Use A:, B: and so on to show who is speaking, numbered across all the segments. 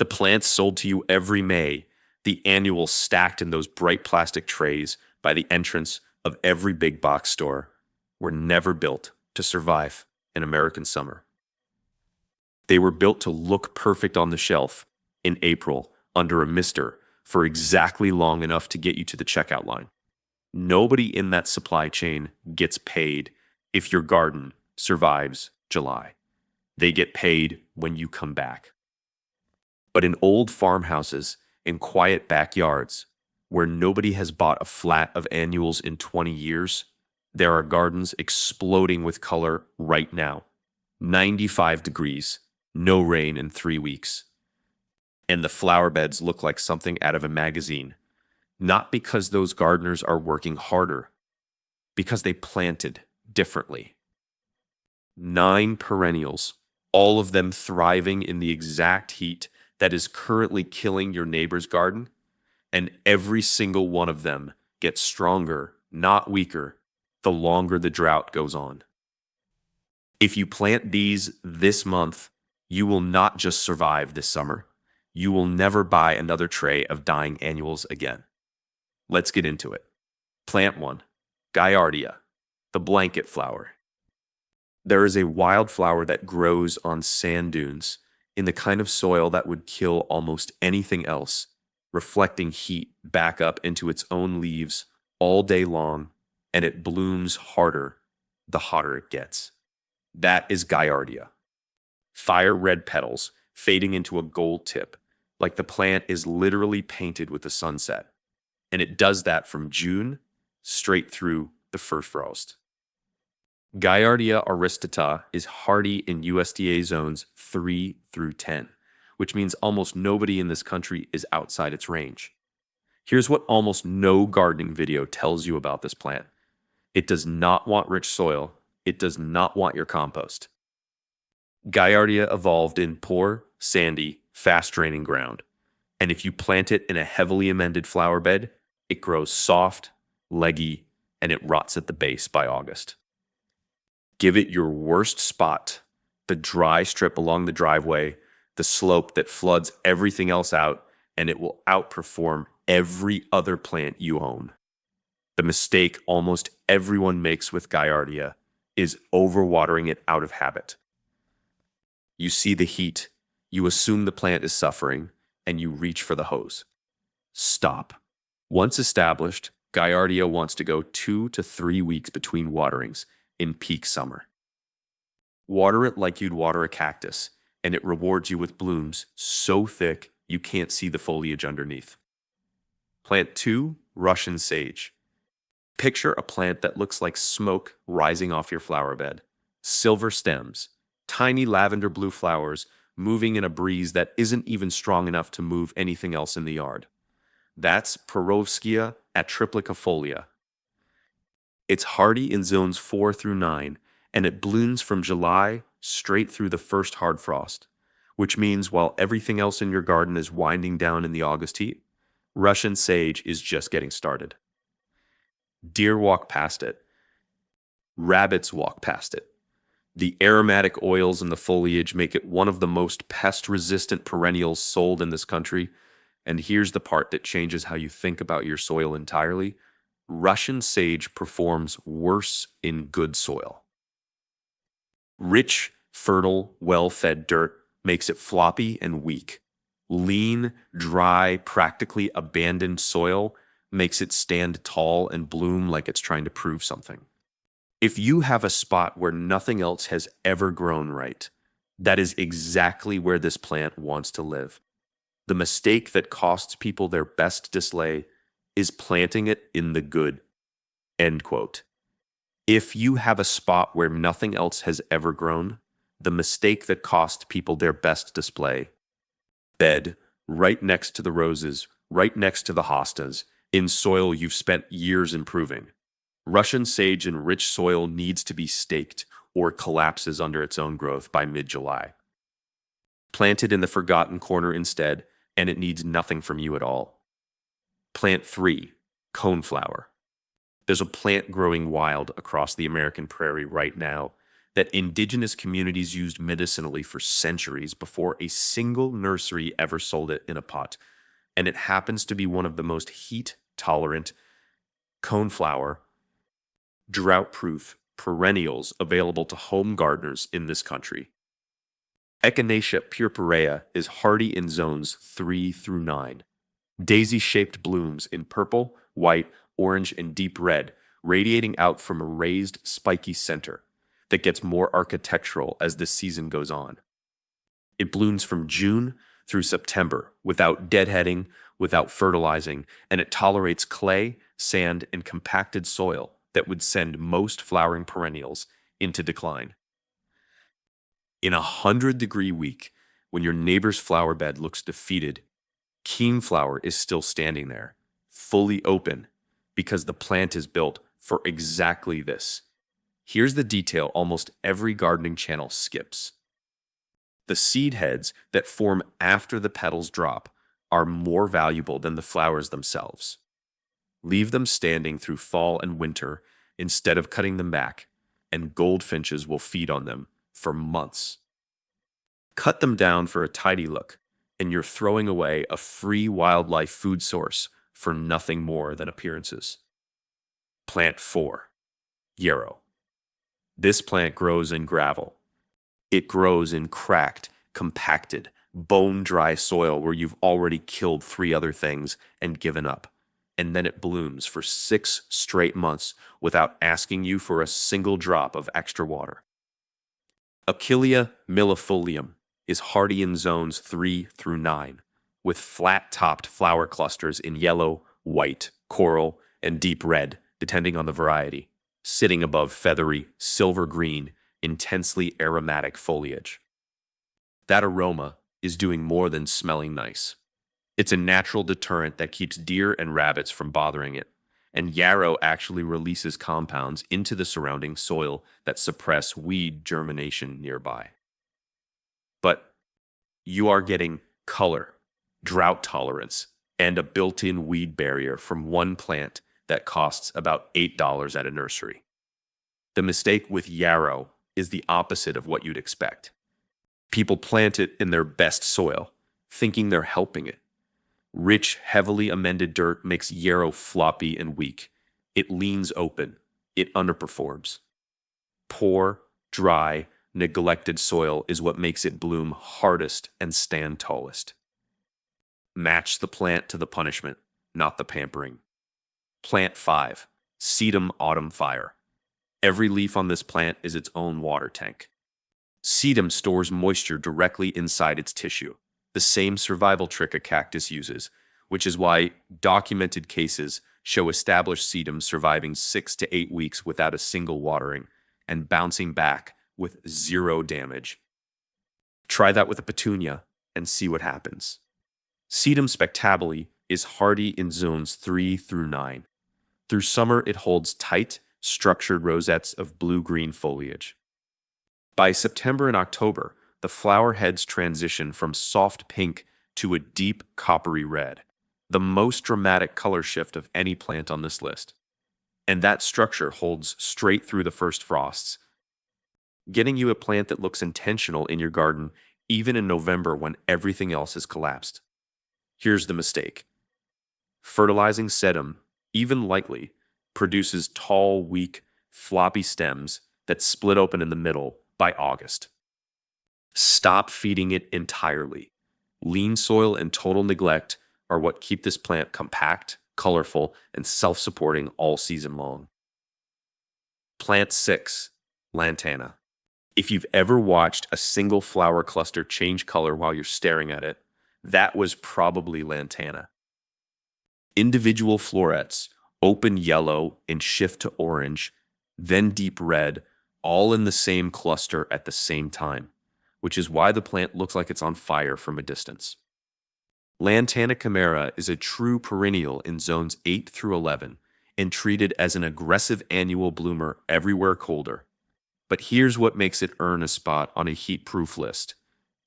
A: The plants sold to you every May, the annuals stacked in those bright plastic trays by the entrance of every big box store, were never built to survive an American summer. They were built to look perfect on the shelf in April under a mister for exactly long enough to get you to the checkout line. Nobody in that supply chain gets paid if your garden survives July. They get paid when you come back. But in old farmhouses, in quiet backyards, where nobody has bought a flat of annuals in 20 years, there are gardens exploding with color right now. 95 degrees, no rain in 3 weeks. And the flower beds look like something out of a magazine. Not because those gardeners are working harder, because they planted differently. 9 perennials, all of them thriving in the exact heat that is currently killing your neighbor's garden, and every single one of them gets stronger, not weaker, the longer the drought goes on. If you plant these this month, you will not just survive this summer. You will never buy another tray of dying annuals again. Let's get into it. Plant 1, Gaillardia, the blanket flower. There is a wildflower that grows on sand dunes in the kind of soil that would kill almost anything else, reflecting heat back up into its own leaves all day long, and it blooms harder the hotter it gets. That is Gaillardia. Fire red petals fading into a gold tip, like the plant is literally painted with the sunset. And it does that from June straight through the first frost. Gaillardia aristata is hardy in USDA zones 3 through 10, which means almost nobody in this country is outside its range. Here's what almost no gardening video tells you about this plant. It does not want rich soil. It does not want your compost. Gaillardia evolved in poor, sandy, fast-draining ground. And if you plant it in a heavily amended flower bed, it grows soft, leggy, and it rots at the base by August. Give it your worst spot, the dry strip along the driveway, the slope that floods everything else out, and it will outperform every other plant you own. The mistake almost everyone makes with Gaillardia is overwatering it out of habit. You see the heat, you assume the plant is suffering, and you reach for the hose. Stop. Once established, Gaillardia wants to go 2 to 3 weeks between waterings in peak summer. Water it like you'd water a cactus, and it rewards you with blooms so thick you can't see the foliage underneath. Plant 2, Russian sage. Picture a plant that looks like smoke rising off your flower bed. Silver stems, tiny lavender blue flowers moving in a breeze that isn't even strong enough to move anything else in the yard. That's Perovskia atriplycifolia. It's hardy in zones 4 through 9, and it blooms from July straight through the first hard frost, which means while everything else in your garden is winding down in the August heat, Russian sage is just getting started. Deer walk past it. Rabbits walk past it. The aromatic oils in the foliage make it one of the most pest-resistant perennials sold in this country. And here's the part that changes how you think about your soil entirely. Russian sage performs worse in good soil. Rich, fertile, well-fed dirt makes it floppy and weak. Lean, dry, practically abandoned soil makes it stand tall and bloom like it's trying to prove something. If you have a spot where nothing else has ever grown right, that is exactly where this plant wants to live. The mistake that costs people their best display is planting it in the good. End quote. If you have a spot where nothing else has ever grown, the mistake that cost people their best display. Bed, right next to the roses, right next to the hostas, in soil you've spent years improving. Russian sage in rich soil needs to be staked or collapses under its own growth by mid-July. Plant it in the forgotten corner instead, and it needs nothing from you at all. Plant 3, coneflower. There's a plant growing wild across the American prairie right now that indigenous communities used medicinally for centuries before a single nursery ever sold it in a pot. And it happens to be one of the most heat-tolerant, coneflower, drought-proof perennials available to home gardeners in this country. Echinacea purpurea is hardy in zones 3 through 9. Daisy-shaped blooms in purple, white, orange, and deep red, radiating out from a raised, spiky center that gets more architectural as the season goes on. It blooms from June through September without deadheading, without fertilizing, and it tolerates clay, sand, and compacted soil that would send most flowering perennials into decline. In a 100-degree week, when your neighbor's flower bed looks defeated, Keenflower is still standing there, fully open, because the plant is built for exactly this. Here's the detail almost every gardening channel skips. The seed heads that form after the petals drop are more valuable than the flowers themselves. Leave them standing through fall and winter instead of cutting them back, and goldfinches will feed on them for months. Cut them down for a tidy look, and you're throwing away a free wildlife food source for nothing more than appearances. Plant 4. Yarrow. This plant grows in gravel. It grows in cracked, compacted, bone-dry soil where you've already killed 3 other things and given up. And then it blooms for 6 straight months without asking you for a single drop of extra water. Achillea millefolium is hardy in zones 3 through 9, with flat-topped flower clusters in yellow, white, coral, and deep red, depending on the variety, sitting above feathery, silver-green, intensely aromatic foliage. That aroma is doing more than smelling nice. It's a natural deterrent that keeps deer and rabbits from bothering it, and yarrow actually releases compounds into the surrounding soil that suppress weed germination nearby. But you are getting color, drought tolerance, and a built-in weed barrier from one plant that costs about $8 at a nursery. The mistake with yarrow is the opposite of what you'd expect. People plant it in their best soil, thinking they're helping it. Rich, heavily amended dirt makes yarrow floppy and weak. It leans open. It underperforms. Poor, dry, neglected soil is what makes it bloom hardest and stand tallest. Match the plant to the punishment, not the pampering. Plant 5. Sedum autumn fire. Every leaf on this plant is its own water tank. Sedum stores moisture directly inside its tissue, the same survival trick a cactus uses, which is why documented cases show established sedum surviving 6 to 8 weeks without a single watering and bouncing back with 0 damage. Try that with a petunia and see what happens. Sedum spectabile is hardy in zones 3 through 9. Through summer, it holds tight, structured rosettes of blue-green foliage. By September and October, the flower heads transition from soft pink to a deep coppery red, the most dramatic color shift of any plant on this list. And that structure holds straight through the first frosts, getting you a plant that looks intentional in your garden even in November when everything else has collapsed. Here's the mistake. Fertilizing sedum, even lightly, produces tall, weak, floppy stems that split open in the middle by August. Stop feeding it entirely. Lean soil and total neglect are what keep this plant compact, colorful, and self-supporting all season long. Plant 6. Lantana. If you've ever watched a single flower cluster change color while you're staring at it, that was probably lantana. Individual florets open yellow and shift to orange, then deep red, all in the same cluster at the same time, which is why the plant looks like it's on fire from a distance. Lantana chimera is a true perennial in zones 8 through 11 and treated as an aggressive annual bloomer everywhere colder. But here's what makes it earn a spot on a heat-proof list.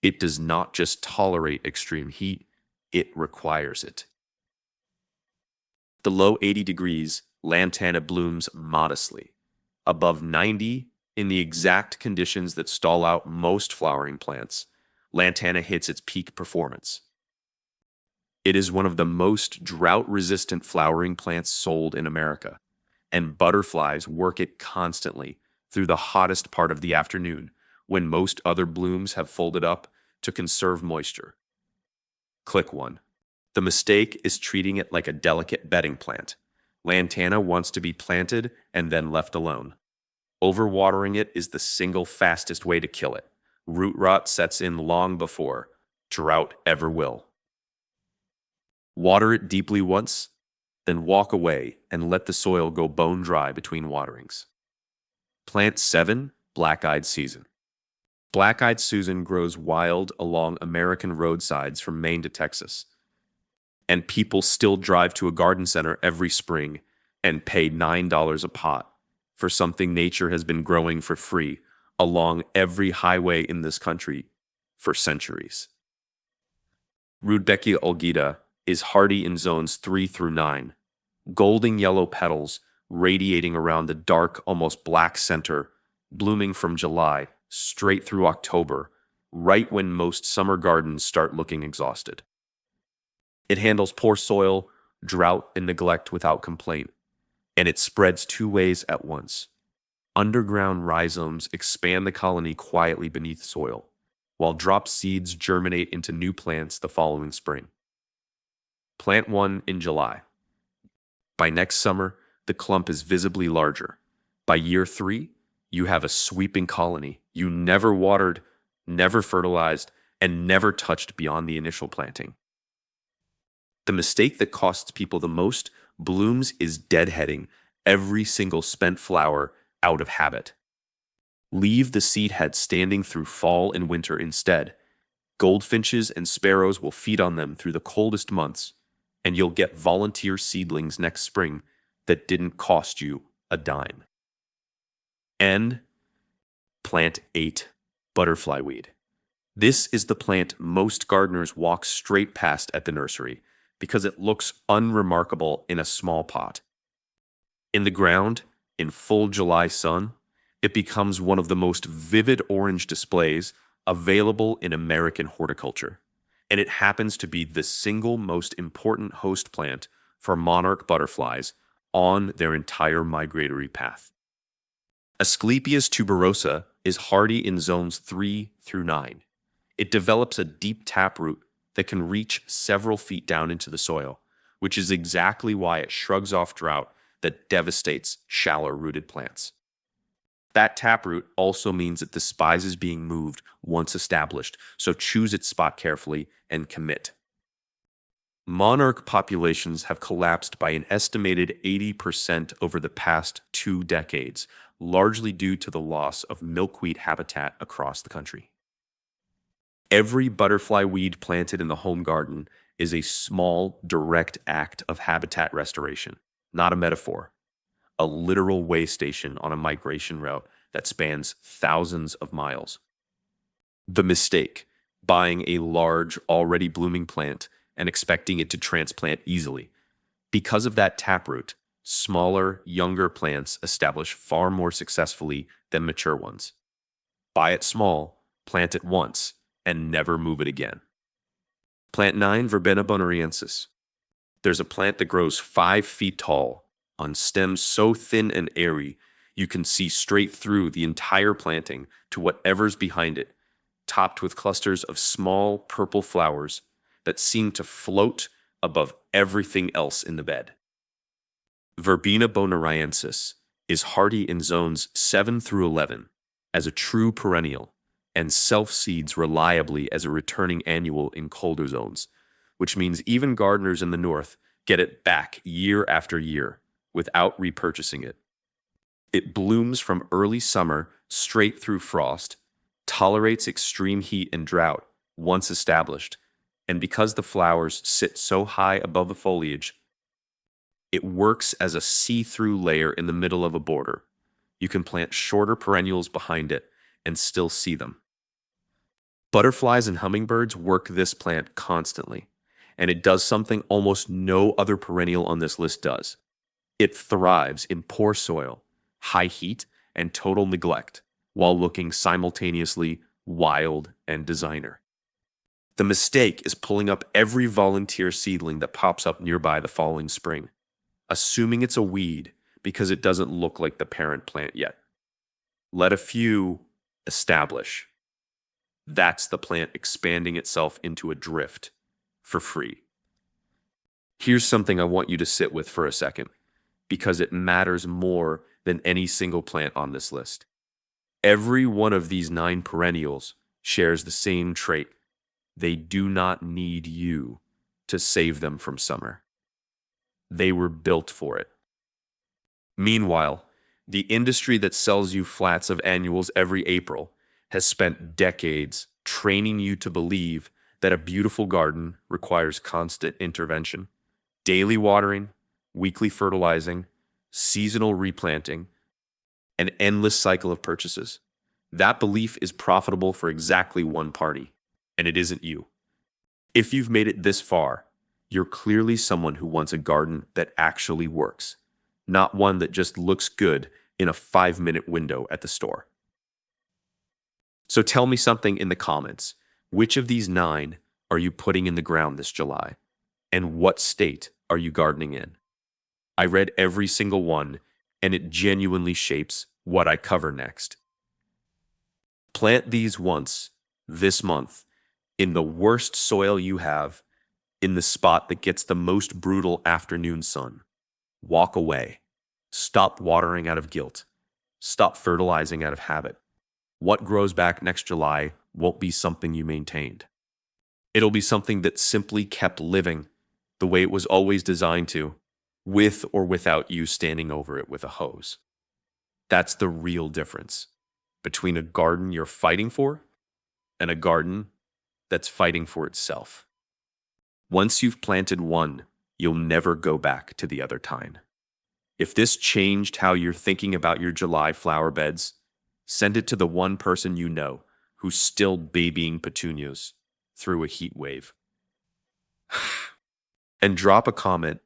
A: It does not just tolerate extreme heat, it requires it. Below 80 degrees, lantana blooms modestly. Above 90, In the exact conditions that stall out most flowering plants, lantana hits its peak performance. It is one of the most drought-resistant flowering plants sold in America, and butterflies work it constantly through the hottest part of the afternoon when most other blooms have folded up to conserve moisture. Click 1. The mistake is treating it like a delicate bedding plant. Lantana wants to be planted and then left alone. Overwatering it is the single fastest way to kill it. Root rot sets in long before drought ever will. Water it deeply once, then walk away and let the soil go bone dry between waterings. Plant 7, Black-Eyed Susan. Black-Eyed Susan grows wild along American roadsides from Maine to Texas. And people still drive to a garden center every spring and pay $9 a pot for something nature has been growing for free along every highway in this country for centuries. Rudbeckia algida is hardy in zones 3 through 9. Golden yellow petals radiating around the dark, almost black center, blooming from July straight through October, right when most summer gardens start looking exhausted. It handles poor soil, drought, and neglect without complaint, and it spreads 2 ways at once. Underground rhizomes expand the colony quietly beneath soil, while drop seeds germinate into new plants the following spring. Plant 1 in July. By next summer, the clump is visibly larger. By year 3, you have a sweeping colony you never watered, never fertilized, and never touched beyond the initial planting. The mistake that costs people the most blooms is deadheading every single spent flower out of habit. Leave the seed head standing through fall and winter instead. Goldfinches and sparrows will feed on them through the coldest months, and you'll get volunteer seedlings next spring that didn't cost you a dime. And plant 8, butterfly weed. This is the plant most gardeners walk straight past at the nursery because it looks unremarkable in a small pot. In the ground, in full July sun, it becomes one of the most vivid orange displays available in American horticulture, and it happens to be the single most important host plant for monarch butterflies on their entire migratory path. Asclepias tuberosa is hardy in zones 3 through 9. It develops a deep taproot that can reach several feet down into the soil, which is exactly why it shrugs off drought that devastates shallow-rooted plants. That taproot also means it despises being moved once established, so choose its spot carefully and commit. Monarch populations have collapsed by an estimated 80% over the past 2 decades, largely due to the loss of milkweed habitat across the country. Every butterfly weed planted in the home garden is a small, direct act of habitat restoration, not a metaphor. A literal way station on a migration route that spans thousands of miles. The mistake, buying a large, already blooming plant and expecting it to transplant easily. Because of that taproot, smaller, younger plants establish far more successfully than mature ones. Buy it small, plant it once, and never move it again. Plant 9, Verbena bonariensis. There's a plant that grows 5 feet tall, on stems so thin and airy you can see straight through the entire planting to whatever's behind it, topped with clusters of small purple flowers that seem to float above everything else in the bed. Verbena bonariensis is hardy in zones 7 through 11 as a true perennial and self-seeds reliably as a returning annual in colder zones, which means even gardeners in the north get it back year after year without repurchasing it. It blooms from early summer straight through frost, tolerates extreme heat and drought once established, and because the flowers sit so high above the foliage, it works as a see-through layer in the middle of a border. You can plant shorter perennials behind it and still see them. Butterflies and hummingbirds work this plant constantly, and it does something almost no other perennial on this list does. It thrives in poor soil, high heat, and total neglect. while looking simultaneously wild and designer. The mistake is pulling up every volunteer seedling that pops up nearby the following spring, assuming it's a weed because it doesn't look like the parent plant yet. Let a few establish. That's the plant expanding itself into a drift for free. Here's something I want you to sit with for a second, because it matters more than any single plant on this list. Every one of these 9 perennials shares the same trait. They do not need you to save them from summer. They were built for it. Meanwhile, the industry that sells you flats of annuals every April has spent decades training you to believe that a beautiful garden requires constant intervention, daily watering, weekly fertilizing, seasonal replanting, an endless cycle of purchases. That belief is profitable for exactly one party, and it isn't you. If you've made it this far, you're clearly someone who wants a garden that actually works, not one that just looks good in a 5-minute window at the store. So tell me something in the comments. Which of these 9 are you putting in the ground this July? And what state are you gardening in? I read every single one, and it genuinely shapes what I cover next. Plant these once, this month, in the worst soil you have, in the spot that gets the most brutal afternoon sun. Walk away. Stop watering out of guilt. Stop fertilizing out of habit. What grows back next July won't be something you maintained. It'll be something that simply kept living the way it was always designed to, with or without you standing over it with a hose. That's the real difference between a garden you're fighting for and a garden that's fighting for itself. Once you've planted one, you'll never go back to the other kind. If this changed how you're thinking about your July flower beds, send it to the one person you know who's still babying petunias through a heat wave. And drop a comment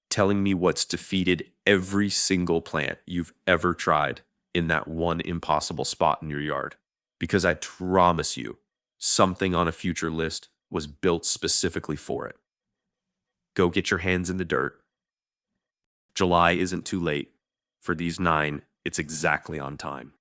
A: telling me what's defeated every single plant you've ever tried in that one impossible spot in your yard. Because I promise you, something on a future list was built specifically for it. Go get your hands in the dirt. July isn't too late. For these 9, it's exactly on time.